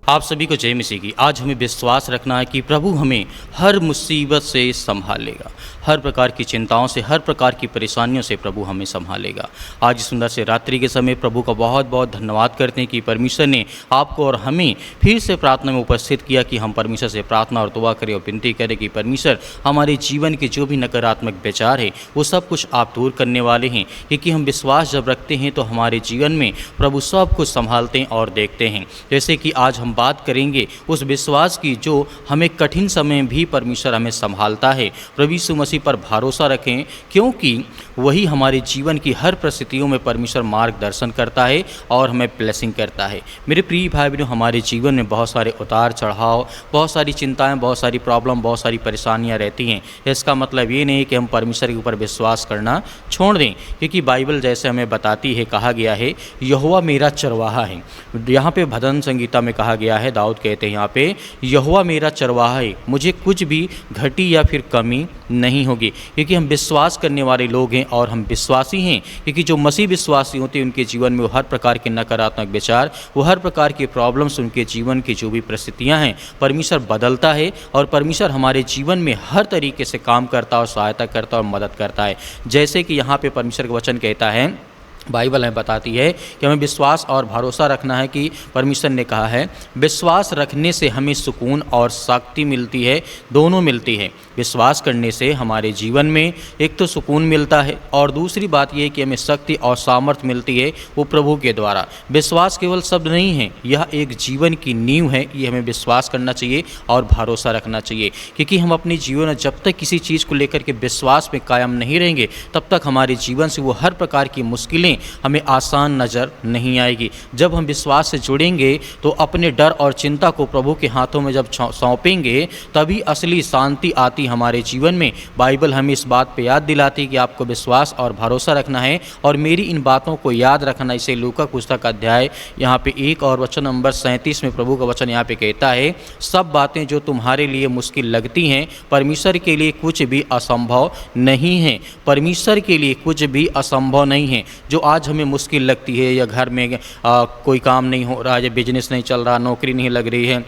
आप सभी को जय मसीह की। आज हमें विश्वास रखना है कि प्रभु हमें हर मुसीबत से संभाल लेगा, हर प्रकार की चिंताओं से, हर प्रकार की परेशानियों से प्रभु हमें संभालेगा। आज इस सुंदर से रात्रि के समय प्रभु का बहुत बहुत धन्यवाद करते हैं कि परमेश्वर ने आपको और हमें फिर से प्रार्थना में उपस्थित किया कि हम परमेश्वर से प्रार्थना और दुआ करें और विनती करें कि परमेश्वर हमारे जीवन के जो भी नकारात्मक विचार है वो सब कुछ आप दूर करने वाले हैं, क्योंकि हम विश्वास जब रखते हैं तो हमारे जीवन में प्रभु सब कुछ संभालते हैं और देखते हैं। जैसे कि आज हम बात करेंगे उस विश्वास की जो हमें कठिन समय भी परमेश्वर हमें संभालता है। प्रभु यीशु मसीह पर भरोसा रखें, क्योंकि वही हमारे जीवन की हर परिस्थितियों में परमेश्वर मार्गदर्शन करता है और हमें ब्लेसिंग करता है। मेरे प्रिय भाई बहनों, हमारे जीवन में बहुत सारे उतार चढ़ाव, बहुत सारी चिंताएं, बहुत सारी प्रॉब्लम, बहुत सारी परेशानियां रहती हैं। इसका मतलब ये नहीं कि हम परमेश्वर के ऊपर विश्वास करना छोड़ दें, क्योंकि बाइबल जैसे हमें बताती है, कहा गया है यहोवा मेरा चरवाहा है। यहाँ पे भजन संगीता में कहा गया है, दाऊद कहते हैं यहाँ पे, यहोवा मेरा चरवाहा है, मुझे कुछ भी घटी या फिर कमी नहीं होगी। क्योंकि हम विश्वास करने वाले लोग हैं और हम विश्वासी हैं, क्योंकि जो मसीह विश्वासी होते हैं उनके जीवन में वो हर प्रकार के नकारात्मक विचार, वो हर प्रकार के प्रॉब्लम्स, उनके जीवन की जो भी परिस्थितियां हैं परमेश्वर बदलता है और परमेश्वर हमारे जीवन में हर तरीके से काम करता और सहायता करता और मदद करता है। जैसे कि यहाँ पे परमेश्वर का वचन कहता है, बाइबल हमें बताती है कि हमें विश्वास और भरोसा रखना है कि परमेश्वर ने कहा है विश्वास रखने से हमें सुकून और शक्ति मिलती है, दोनों मिलती है। विश्वास करने से हमारे जीवन में एक तो सुकून मिलता है और दूसरी बात यह कि हमें शक्ति और सामर्थ्य मिलती है वो प्रभु के द्वारा। विश्वास केवल शब्द नहीं है, यह एक जीवन की नींव है। ये हमें विश्वास करना चाहिए और भरोसा रखना चाहिए, क्योंकि हम अपने जीवन में जब तक किसी चीज़ को लेकर के विश्वास में कायम नहीं रहेंगे तब तक हमारे जीवन से वो हर प्रकार की मुश्किलें हमें आसान नज़र नहीं आएगी। जब हम विश्वास से जुड़ेंगे तो अपने डर और चिंता को प्रभु के हाथों में जब सौंपेंगे तभी असली शांति आती हमारे जीवन में। बाइबल हमें इस बात पे याद दिलाती है कि आपको विश्वास और भरोसा रखना है और मेरी इन बातों को याद रखना। इसे लूका पुस्तक अध्याय यहाँ पे 1 और वचन नंबर 37 में प्रभु का वचन यहाँ पे कहता है, सब बातें जो तुम्हारे लिए मुश्किल लगती हैं परमेश्वर के लिए कुछ भी असंभव नहीं है। परमेश्वर के लिए कुछ भी असंभव नहीं है। जो आज हमें मुश्किल लगती है, या घर में कोई काम नहीं हो रहा है, या बिजनेस नहीं चल रहा, नौकरी नहीं लग रही है,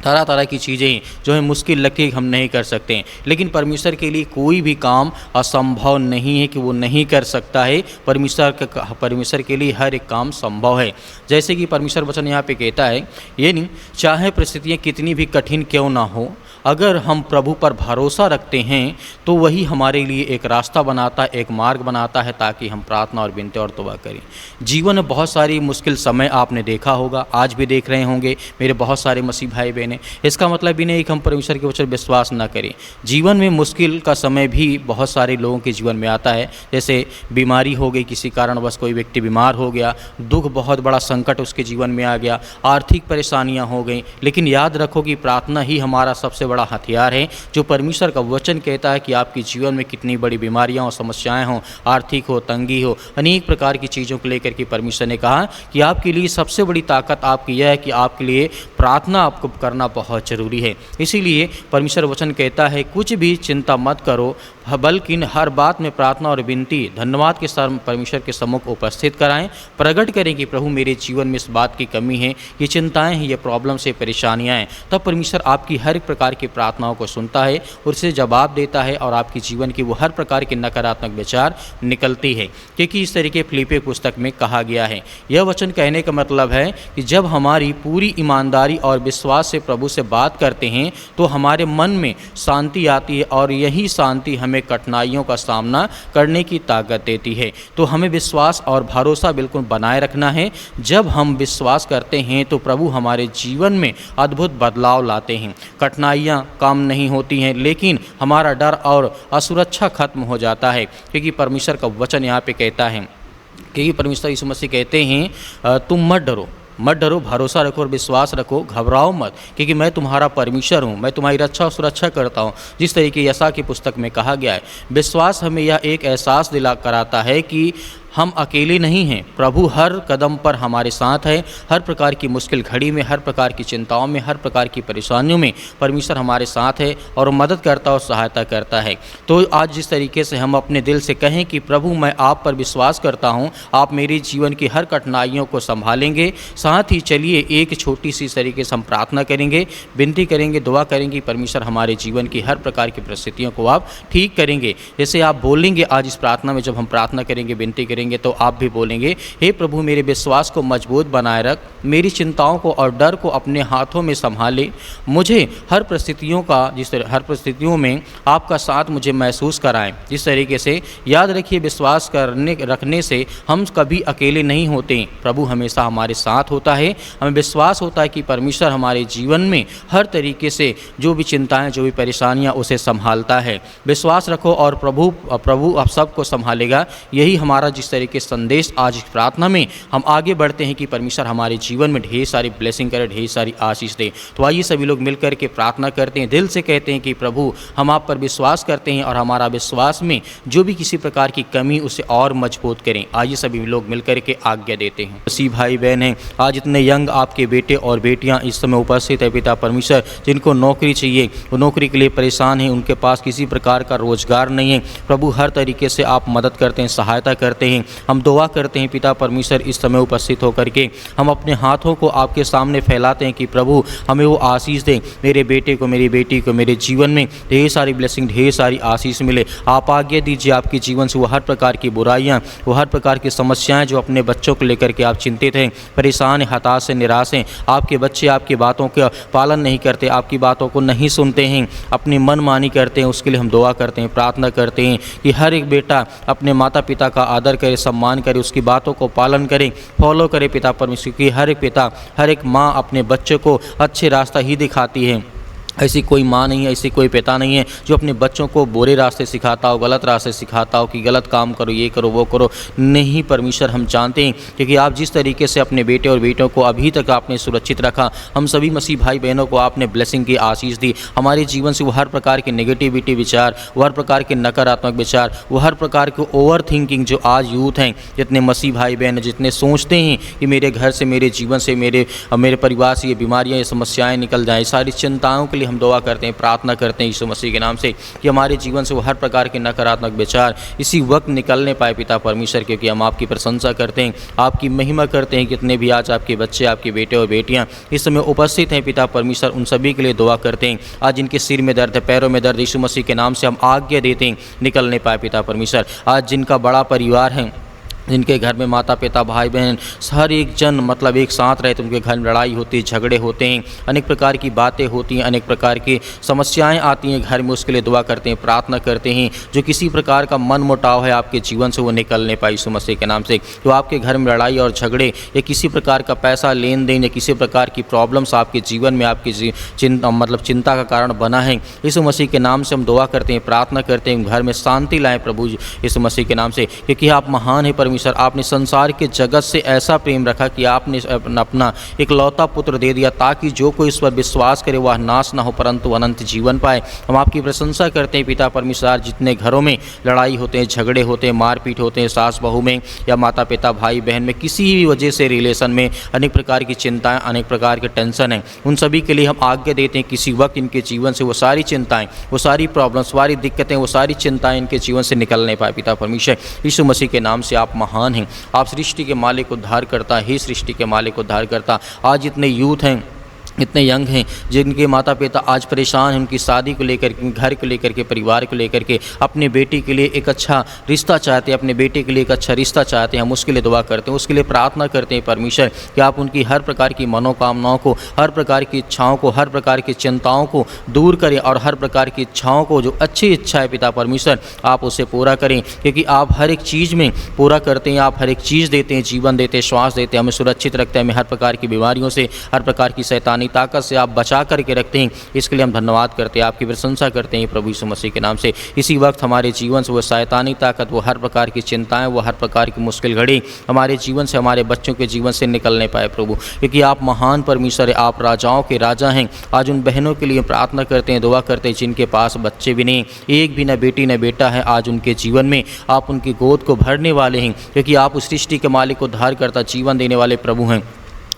तरह तरह की चीज़ें जो हमें मुश्किल लगती है हम नहीं कर सकते हैं, लेकिन परमेश्वर के लिए कोई भी काम असंभव नहीं है कि वो नहीं कर सकता है। परमेश्वर के लिए हर एक काम संभव है। जैसे कि परमेश्वर वचन यहाँ पे कहता है, ये नहीं चाहे परिस्थितियाँ कितनी भी कठिन क्यों ना हो, अगर हम प्रभु पर भरोसा रखते हैं तो वही हमारे लिए एक रास्ता बनाता है, एक मार्ग बनाता है, ताकि हम प्रार्थना और विनती और तौबा करें। जीवन में बहुत सारी मुश्किल समय आपने देखा होगा, आज भी देख रहे होंगे मेरे बहुत सारे मसीह भाई बहनें। इसका मतलब भी नहीं कि हम परमेश्वर के वचन विश्वास न करें। जीवन में मुश्किल का समय भी बहुत सारे लोगों के जीवन में आता है। जैसे बीमारी हो गई, किसी कारणवश कोई व्यक्ति बीमार हो गया, दुख, बहुत बड़ा संकट उसके जीवन में आ गया, आर्थिक परेशानियां हो गई। लेकिन याद रखो कि प्रार्थना ही हमारा सबसे बड़ा हथियार है। जो परमेश्वर का वचन कहता है कि आपके जीवन में कितनी बड़ी बीमारियां और समस्याएं हों, आर्थिक हो, तंगी हो, अनेक प्रकार की चीज़ों को लेकर के परमेश्वर ने कहा कि आपके लिए सबसे बड़ी ताकत आपकी यह है कि आपके लिए प्रार्थना आपको करना बहुत ज़रूरी है। इसीलिए परमेश्वर वचन कहता है कुछ भी चिंता मत करो, बल्कि हर बात में प्रार्थना और विनती धन्यवाद के साथ परमेश्वर के सम्मुख उपस्थित कराएं, प्रकट करें कि प्रभु मेरे जीवन में इस बात की कमी है, ये चिंताएं हैं, ये प्रॉब्लम्स है, परेशानियां हैं। तब परमेश्वर आपकी हर एक प्रकार की प्रार्थनाओं को सुनता है और उसे जवाब देता है और आपकी जीवन की वो हर प्रकार के नकारात्मक विचार निकलती है। क्योंकि इस तरीके फिलिप्पी पुस्तक में कहा गया है। यह वचन कहने का मतलब है कि जब हमारी पूरी ईमानदारी और विश्वास से प्रभु से बात करते हैं तो हमारे मन में शांति आती है और यही शांति हमें कठिनाइयों का सामना करने की ताकत देती है। तो हमें विश्वास और भरोसा बिल्कुल बनाए रखना है। जब हम विश्वास करते हैं तो प्रभु हमारे जीवन में अद्भुत बदलाव लाते हैं। कठिनाइयाँ कम नहीं होती हैं, लेकिन हमारा डर और असुरक्षा खत्म हो जाता है, क्योंकि परमेश्वर का वचन यहाँ पे कहता है कि परमेश्वर यीशु मसीह कहते हैं तुम मत डरो, मत डरो, भरोसा रखो और विश्वास रखो, घबराओ मत, क्योंकि मैं तुम्हारा परमेश्वर हूँ, मैं तुम्हारी रक्षा और सुरक्षा करता हूँ। जिस तरीके यशा की पुस्तक में कहा गया है, विश्वास हमें यह एक एहसास दिला कराता है कि हम अकेले नहीं हैं, प्रभु हर कदम पर हमारे साथ है। हर प्रकार की मुश्किल घड़ी में, हर प्रकार की चिंताओं में, हर प्रकार की परेशानियों में परमेश्वर हमारे साथ है और मदद करता और सहायता करता है। तो आज जिस तरीके से हम अपने दिल से कहें कि प्रभु मैं आप पर विश्वास करता हूँ, आप मेरे जीवन की हर कठिनाइयों को संभालेंगे। साथ ही चलिए एक छोटी सी तरीके से हम प्रार्थना करेंगे, विनती करेंगे, दुआ करेंगे, परमेश्वर हमारे जीवन की हर प्रकार की परिस्थितियों को आप ठीक करेंगे। जैसे आप बोलेंगे आज इस प्रार्थना में, जब हम प्रार्थना करेंगे, विनती करेंगे, तो आप भी बोलेंगे, हे प्रभु मेरे विश्वास को मजबूत बनाए रख, मेरी चिंताओं को और डर को अपने हाथों में संभाले, मुझे हर परिस्थितियों का हर परिस्थितियों में आपका साथ मुझे महसूस कराएं। जिस तरीके से याद रखिए, विश्वास रखने से हम कभी अकेले नहीं होते, प्रभु हमेशा हमारे साथ होता है। हमें विश्वास होता है कि परमेश्वर हमारे जीवन में हर तरीके से जो भी चिंताएं, जो भी परेशानियां, उसे संभालता है। विश्वास रखो और प्रभु आप सबको संभालेगा। यही हमारा जिस तरीके संदेश आज इस प्रार्थना में हम आगे बढ़ते हैं कि परमेश्वर हमारे जीवन में ढेर सारी ब्लेसिंग करे, ढेर सारी आशीष दे। तो आइए सभी लोग मिलकर के प्रार्थना करते हैं, दिल से कहते हैं कि प्रभु हम आप पर विश्वास करते हैं और हमारा विश्वास में जो भी किसी प्रकार की कमी उसे और मजबूत करें। आइए सभी लोग मिलकर के आज्ञा देते हैं। मसीह भाई बहन हैं, आज इतने यंग आपके बेटे और बेटियां इस समय उपस्थित है पिता परमेश्वर, जिनको नौकरी चाहिए, वो नौकरी के लिए परेशान हैं, उनके पास किसी प्रकार का रोजगार नहीं है। प्रभु हर तरीके से आप मदद करते हैं, सहायता करते हैं। हम दुआ करते हैं पिता परमेश्वर, इस समय उपस्थित होकर के हम अपने हाथों को आपके सामने फैलाते हैं कि प्रभु हमें वो आशीष दें, मेरे बेटे को, मेरी बेटी को, मेरे जीवन में ढेर सारी ब्लेसिंग, ढेर सारी आशीष मिले। आप आज्ञा दीजिए आपके जीवन से वो हर प्रकार की बुराइयां, वो हर प्रकार की समस्याएं जो अपने बच्चों को लेकर के आप चिंतित हैं, परेशान हैं, हताश हैं, निराश हैं, आपके बच्चे आपकी बातों का पालन नहीं करते, आपकी बातों को नहीं सुनते हैं, अपनी मनमानी करते हैं, उसके लिए हम दुआ करते हैं, प्रार्थना करते हैं कि हर एक बेटा अपने माता पिता का आदर करे, सम्मान करे, उसकी बातों को पालन करे, फॉलो करे पिता परमेश्वर की। हर एक पिता, हर एक माँ अपने बच्चे को अच्छे रास्ता ही दिखाती है। ऐसी कोई माँ नहीं है, ऐसी कोई पिता नहीं है जो अपने बच्चों को बुरे रास्ते सिखाता हो, गलत रास्ते सिखाता हो कि गलत काम करो, ये करो, वो करो। नहीं परमेश्वर, हम जानते हैं क्योंकि आप जिस तरीके से अपने बेटे और बेटियों को अभी तक आपने सुरक्षित रखा, हम सभी मसीह भाई बहनों को आपने ब्लेसिंग की आशीष दी। हमारे जीवन से वो हर प्रकार के नेगेटिविटी विचार, वो हर प्रकार के नकारात्मक विचार, वो हर प्रकार के ओवर थिंकिंग जो आज यूथ हैं, जितने मसीह भाई बहन जितने सोचते हैं कि मेरे घर से, मेरे जीवन से, मेरे परिवार से ये बीमारियाँ, ये समस्याएँ निकल जाएँ, सारी चिंताओं के लिए हम दुआ करते हैं, प्रार्थना करते हैं यीशु मसीह के नाम से कि हमारे जीवन से वो हर प्रकार के नकारात्मक विचार इसी वक्त निकलने पाए पिता परमेश्वर, क्योंकि हम आपकी प्रशंसा करते हैं, आपकी महिमा करते हैं। कितने भी आज आपके बच्चे, आपके बेटे और बेटियां इस समय उपस्थित हैं पिता परमेश्वर, उन सभी के लिए दुआ करते हैं। आज जिनके सिर में दर्द है, पैरों में दर्द, यीशु मसीह के नाम से हम आज्ञा देते हैं निकलने पाए पिता परमेश्वर। आज जिनका बड़ा परिवार है, जिनके घर में माता पिता भाई बहन हर एक जन मतलब एक साथ रहते, उनके घर में लड़ाई होती है, झगड़े होते हैं, अनेक प्रकार की बातें होती हैं, अनेक प्रकार की समस्याएं आती हैं घर में, उसके लिए दुआ करते हैं, प्रार्थना करते हैं। जो किसी प्रकार का मन मुटाव है आपके जीवन से, वो निकलने पाए यीशु मसीह के नाम से। जो आपके घर में लड़ाई और झगड़े या किसी प्रकार का पैसा लेन देन या किसी प्रकार की प्रॉब्लम्स आपके जीवन में आपकी चिंता का कारण बना है, यीशु मसीह के नाम से हम दुआ करते हैं, प्रार्थना करते हैं, घर में शांति लाएँ प्रभु यीशु मसीह के नाम से, क्योंकि आप महान है परमेश्वर। आपने संसार के जगत से ऐसा प्रेम रखा कि आपने अपना एक लौता पुत्र दे दिया, ताकि जो कोई इस पर विश्वास करे वह नाश ना हो परंतु अनंत जीवन पाए। हम आपकी प्रशंसा करते हैं पिता परमेश्वर। जितने घरों में लड़ाई होते हैं, झगड़े होते हैं, मारपीट होते हैं, सास बहू में या माता पिता भाई बहन में, किसी भी वजह से रिलेशन में अनेक प्रकार की चिंताएं, अनेक प्रकार के टेंशन हैं, उन सभी के लिए हम आज्ञा देते हैं किसी वक्त इनके जीवन से वो सारी चिंताएं, वो सारी प्रॉब्लम्स, सारी दिक्कतें, वो सारी चिंताएं इनके जीवन से निकलने पाए पिता परमेश्वर। यीशु मसीह के नाम से आप महान हैं, आप सृष्टि के मालिक उद्धार करता, हे सृष्टि के मालिक उद्धार करता। आज इतने यूथ हैं, इतने यंग हैं जिनके माता पिता आज परेशान हैं, उनकी शादी को लेकर के, घर को लेकर के, परिवार को लेकर के, अपने बेटी के लिए एक अच्छा रिश्ता चाहते हैं, अपने बेटे के लिए एक अच्छा रिश्ता चाहते हैं। हम उसके लिए दुआ करते हैं, उसके लिए प्रार्थना करते हैं परमेश्वर कि आप उनकी हर प्रकार की मनोकामनाओं को, हर प्रकार की इच्छाओं को, हर प्रकार की चिंताओं को दूर करें और हर प्रकार की इच्छाओं को, जो अच्छी इच्छा है पिता परमेश्वर, आप उसे पूरा करें, क्योंकि आप हर एक चीज़ में पूरा करते हैं, आप हर एक चीज़ देते हैं, जीवन देते हैं, श्वास देते हैं, हमें सुरक्षित रखते हैं, हमें हर प्रकार की बीमारियों से, हर प्रकार की शैतानी शैतानी ताकत से आप बचा करके रखते हैं, इसके लिए हम धन्यवाद करते हैं, आपकी प्रशंसा करते हैं प्रभु यीशु मसीह के नाम से। इसी वक्त हमारे जीवन से वो शैतानी ताकत, वो हर प्रकार की चिंताएं, वो हर प्रकार की मुश्किल घड़ी हमारे जीवन से, हमारे बच्चों के जीवन से निकलने पाए प्रभु, क्योंकि आप महान परमेश्वर है, आप राजाओं के राजा हैं। आज उन बहनों के लिए प्रार्थना करते हैं, दुआ करते हैं जिनके पास बच्चे भी नहीं, एक भी न बेटी न बेटा है। आज उनके जीवन में आप उनकी गोद को भरने वाले हैं, क्योंकि आप उस सृष्टि के मालिक, उद्धार करता, जीवन देने वाले प्रभु हैं।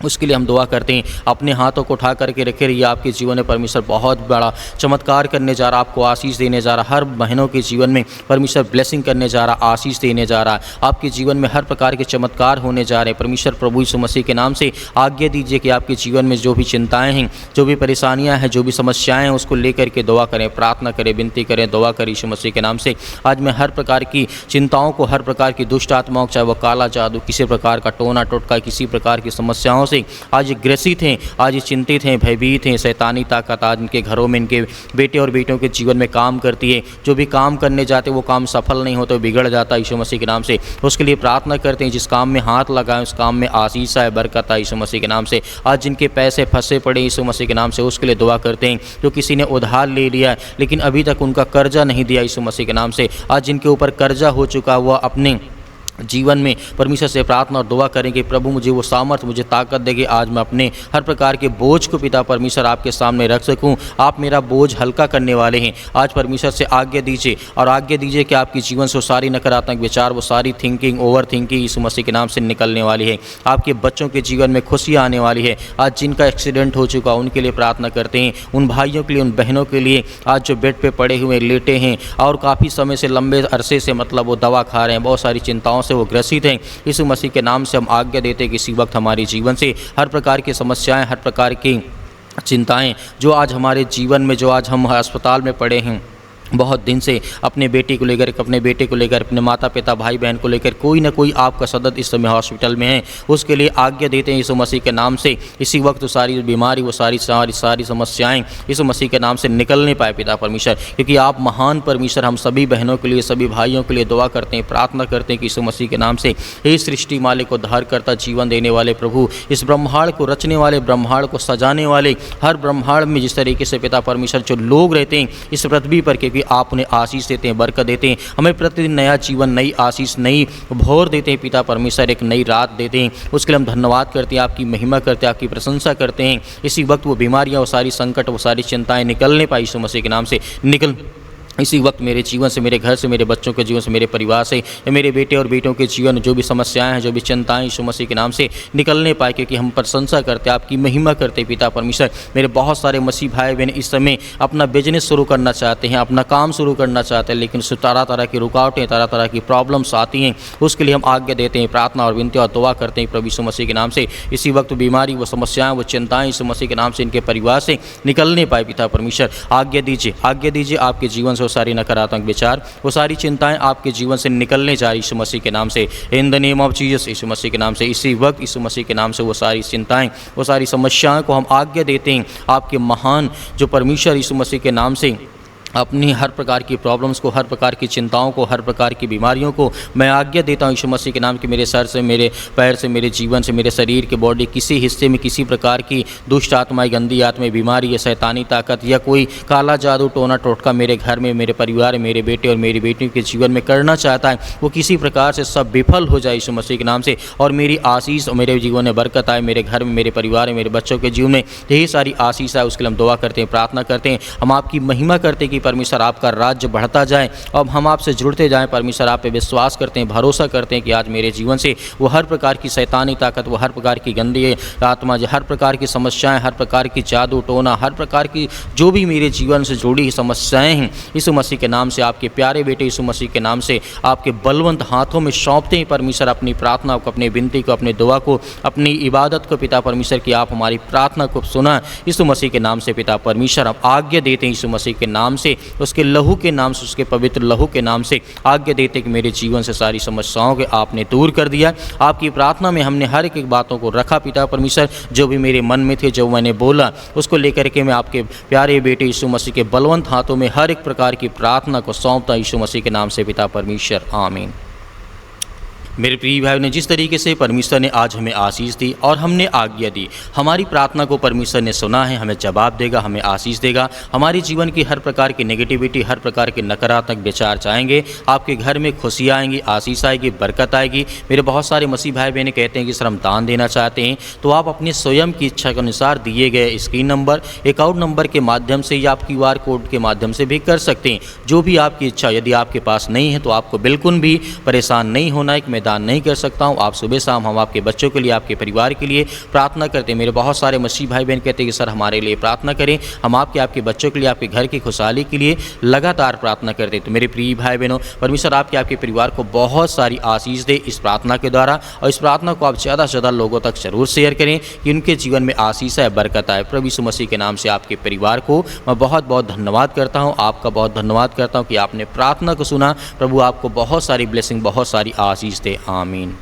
उसके लिए हम दुआ करते हैं, अपने हाथों को उठा करके रखे रहिए। आपके जीवन में परमेश्वर बहुत बड़ा चमत्कार करने जा रहा, आपको आशीष देने जा रहा। हर बहनों के जीवन में परमेश्वर ब्लेसिंग करने जा रहा, आशीष देने जा रहा। आपके जीवन में हर प्रकार के चमत्कार होने जा रहे हैं। परमेश्वर प्रभु यीशु मसीह के नाम से आज्ञा दीजिए कि आपके जीवन में जो भी चिंताएँ हैं, जो भी परेशानियाँ हैं, जो भी समस्याएँ हैं, उसको लेकर के दुआ करें, प्रार्थना करें, विनती करें, दुआ करें यीशु मसीह के नाम से। आज मैं हर प्रकार की चिंताओं को, हर प्रकार की दुष्ट आत्माओं, चाहे वो काला जादू, किसी प्रकार का टोना टोटका, किसी प्रकार की समस्याओं से आज ग्रसित हैं, आज चिंतित हैं, भयभीत हैं। शैतानी ताकत आज इनके घरों में, इनके बेटे और बेटियों के जीवन में काम करती है। जो भी काम करने जाते वो काम सफल नहीं होता, बिगड़ जाता है यीशु मसीह के नाम से। उसके लिए प्रार्थना करते हैं, जिस काम में हाथ लगाएं उस काम में आशीष आए, बरकत आए यीशु मसीह के नाम से। आज जिनके पैसे फंसे पड़े यीशु मसीह के नाम से, उसके लिए दुआ करते हैं। जो किसी ने उधार ले लिया है लेकिन अभी तक उनका कर्जा नहीं दिया यीशु मसीह के नाम से, आज जिनके ऊपर कर्जा हो चुका हुआ, अपने जीवन में परमेश्वर से प्रार्थना और दुआ करें कि प्रभु मुझे वो सामर्थ, मुझे ताकत देगी, आज मैं अपने हर प्रकार के बोझ को पिता परमेश्वर आपके सामने रख सकूं। आप मेरा बोझ हल्का करने वाले हैं। आज परमेश्वर से आज्ञा दीजिए और आज्ञा दीजिए कि आपके जीवन से वो सारी नकारात्मक विचार, वो सारी थिंकिंग, ओवर थिंकिंग यीशु मसीह के नाम से निकलने वाली है। आपके बच्चों के जीवन में खुशियाँ आने वाली है। आज जिनका एक्सीडेंट हो चुका उनके लिए प्रार्थना करते हैं, उन भाइयों के लिए, उन बहनों के लिए आज जो बेड पर पड़े हुए लेटे हैं और काफ़ी समय से, लंबे अरसे से मतलब वो दवा खा रहे हैं, बहुत सारी चिंताओं से वो ग्रसित हैं, यीशु मसीह के नाम से हम आज्ञा देते हैं कि इसी वक्त हमारे जीवन से हर प्रकार की समस्याएं, हर प्रकार की चिंताएं जो आज हमारे जीवन में, जो आज हम अस्पताल में पड़े हैं बहुत दिन से, अपने बेटी को लेकर, अपने बेटे को लेकर, अपने माता पिता भाई बहन को लेकर, कोई ना कोई आपका सदस्य इस समय हॉस्पिटल में है, उसके लिए आज्ञा देते हैं यीशु मसीह के नाम से। इसी वक्त सारी बीमारी, वो सारी समस्याएं यीशु मसीह के नाम से निकलने पाए पिता परमेश्वर, क्योंकि आप महान परमेश्वर। हम सभी बहनों के लिए, सभी भाइयों के लिए दुआ करते हैं, प्रार्थना करते हैं कि यीशु मसीह के नाम से हे सृष्टि मालिक, उद्धार करता, जीवन देने वाले प्रभु, इस ब्रह्मांड को रचने वाले, ब्रह्मांड को सजाने वाले, हर ब्रह्मांड में जिस तरीके से पिता परमेश्वर जो लोग रहते हैं इस पृथ्वी पर, क्योंकि आप उन्हें आशीष देते हैं, बरकत देते हैं, हमें प्रतिदिन नया जीवन, नई आशीष, नई भोर देते हैं पिता परमेश्वर, एक नई रात देते हैं। उसके लिए हम धन्यवाद करते हैं, आपकी महिमा करते हैं, आपकी प्रशंसा करते हैं। इसी वक्त वो बीमारियां, वो सारी संकट, वो सारी चिंताएं निकलने पाई यीशु मसीह के नाम से। इसी वक्त मेरे जीवन से, मेरे घर से, मेरे बच्चों के जीवन से, मेरे परिवार से, मेरे बेटे और बेटियों के जीवन में जो भी समस्याएं हैं, जो भी चिंताएं यीशु मसीह के नाम से निकलने पाए, क्योंकि हम प्रशंसा करते हैं, आपकी महिमा करते हैं पिता परमेश्वर। मेरे बहुत सारे मसीह भाई बहन इस समय अपना बिजनेस शुरू करना चाहते हैं, अपना काम शुरू करना चाहते हैं, लेकिन तरह तरह की रुकावटें, तरह तरह की प्रॉब्लम्स आती हैं। उसके लिए हम आज्ञा देते हैं, प्रार्थना और विनती और दुआ करते हैं प्रभु यीशु मसीह के नाम से। इसी वक्त बीमारी, वो समस्याएं, वो चिंताएं यीशु मसीह के नाम से इनके परिवार से निकलने पाए पिता परमेश्वर। आज्ञा दीजिए, आज्ञा दीजिए, आपके जीवन से वो सारी नकारात्मक विचार, वो सारी चिंताएं आपके जीवन से निकलने जा रही यीशु मसीह के नाम से, in the name of Jesus, यीशु मसीह के नाम से। इसी वक्त यीशु मसीह के नाम से वो सारी चिंताएं, वो सारी समस्याओं को हम आज्ञा देते हैं, आपके महान जो परमेश्वर यीशु मसीह के नाम से अपनी हर प्रकार की प्रॉब्लम्स को, हर प्रकार की चिंताओं को, हर प्रकार की बीमारियों को मैं आज्ञा देता हूँ यीशु मसीह के नाम कि मेरे सर से, मेरे पैर से, मेरे जीवन से, मेरे शरीर के बॉडी किसी हिस्से में किसी प्रकार की दुष्ट आत्माएं, गंदी आत्माएं, बीमारी या शैतानी ताकत या कोई काला जादू, टोना टोटका मेरे घर में, मेरे परिवार, मेरे बेटे और मेरी बेटियों के जीवन में करना चाहता है, वो किसी प्रकार से सब विफल हो जाए यीशु मसीह के नाम से। और मेरी आशीष और मेरे जीवन में बरकत आए, मेरे घर में, मेरे परिवार में, मेरे बच्चों के जीवन में यही सारी आशीष आए। उसके लिए हम दुआ करते हैं, प्रार्थना करते हैं, हम आपकी महिमा करते हैं कि परमेश्वर आपका राज्य बढ़ता जाए। अब हम आपसे जुड़ते जाएं परमेश्वर, आप पे विश्वास करते हैं, भरोसा करते हैं कि आज मेरे जीवन से वो हर प्रकार की शैतानी ताकत, वो हर प्रकार की गंदी आत्मा, हर प्रकार की समस्याएं, हर प्रकार की जादू टोना, हर प्रकार की जो भी मेरे जीवन से जुड़ी समस्याएं हैं, यीशु मसीह के नाम से, आपके प्यारे बेटे यीशु मसीह के नाम से आपके बलवंत हाथों में सौंपते हैं परमेश्वर। अपनी प्रार्थना को, अपनी विनती को, अपनी दुआ को, अपनी इबादत को पिता परमेश्वर की आप हमारी प्रार्थना को सुना यीशु मसीह के नाम से पिता परमेश्वर। आप आज्ञा देते हैं यीशु मसीह के नाम से, उसके लहू के नाम से, उसके पवित्र लहू के नाम से आज्ञा देते कि मेरे जीवन से सारी समस्याओं के आपने दूर कर दिया। आपकी प्रार्थना में हमने हर एक बातों को रखा पिता परमेश्वर, जो भी मेरे मन में थे, जो मैंने बोला उसको लेकर के मैं आपके प्यारे बेटे यीशु मसीह के बलवंत हाथों में हर एक प्रकार की प्रार्थना को सौंपता यीशु मसीह के नाम से पिता परमेश्वर, आमीन। मेरे प्रिय भाई ने जिस तरीके से परमेश्वर ने आज हमें आशीष दी और हमने आज्ञा दी, हमारी प्रार्थना को परमेश्वर ने सुना है, हमें जवाब देगा, हमें आशीष देगा। हमारे जीवन की हर प्रकार की नेगेटिविटी, हर प्रकार के नकारात्मक विचार जाएंगे, आपके घर में खुशियाँ आएंगी, आशीष आएगी, बरकत आएगी। मेरे बहुत सारे मसीह भाई बहन कहते हैं कि सर हम दान देना चाहते हैं, तो आप अपने स्वयं की इच्छा के अनुसार दिए गए स्क्रीन नंबर, अकाउंट नंबर के माध्यम से या आप QR कोड के माध्यम से भी कर सकते हैं। जो भी आपकी इच्छा, यदि आपके पास नहीं है तो आपको बिल्कुल भी परेशान नहीं होना है कि मैं दान नहीं कर सकता हूँ। आप सुबह शाम हम आपके बच्चों के लिए, आपके परिवार के लिए प्रार्थना करते हैं। मेरे बहुत सारे मसीह भाई बहन कहते हैं कि सर हमारे लिए प्रार्थना करें, हम आपके बच्चों के लिए, आपके घर की खुशहाली के लिए लगातार प्रार्थना करते हैं। तो मेरे प्रिय भाई बहनों, परमेश्वर आपके परिवार को बहुत सारी आशीष दे इस प्रार्थना के द्वारा, और इस प्रार्थना को आप ज़्यादा से ज़्यादा लोगों तक जरूर शेयर करें कि उनके जीवन में आशीष है, बरकत आए। प्रभु यीशु मसीह के नाम से आपके परिवार को मैं बहुत बहुत धन्यवाद करता हूँ, आपका बहुत धन्यवाद करता हूँ कि आपने प्रार्थना को सुना। प्रभु आपको बहुत सारी ब्लेसिंग, बहुत सारी आशीष दे। आमीन।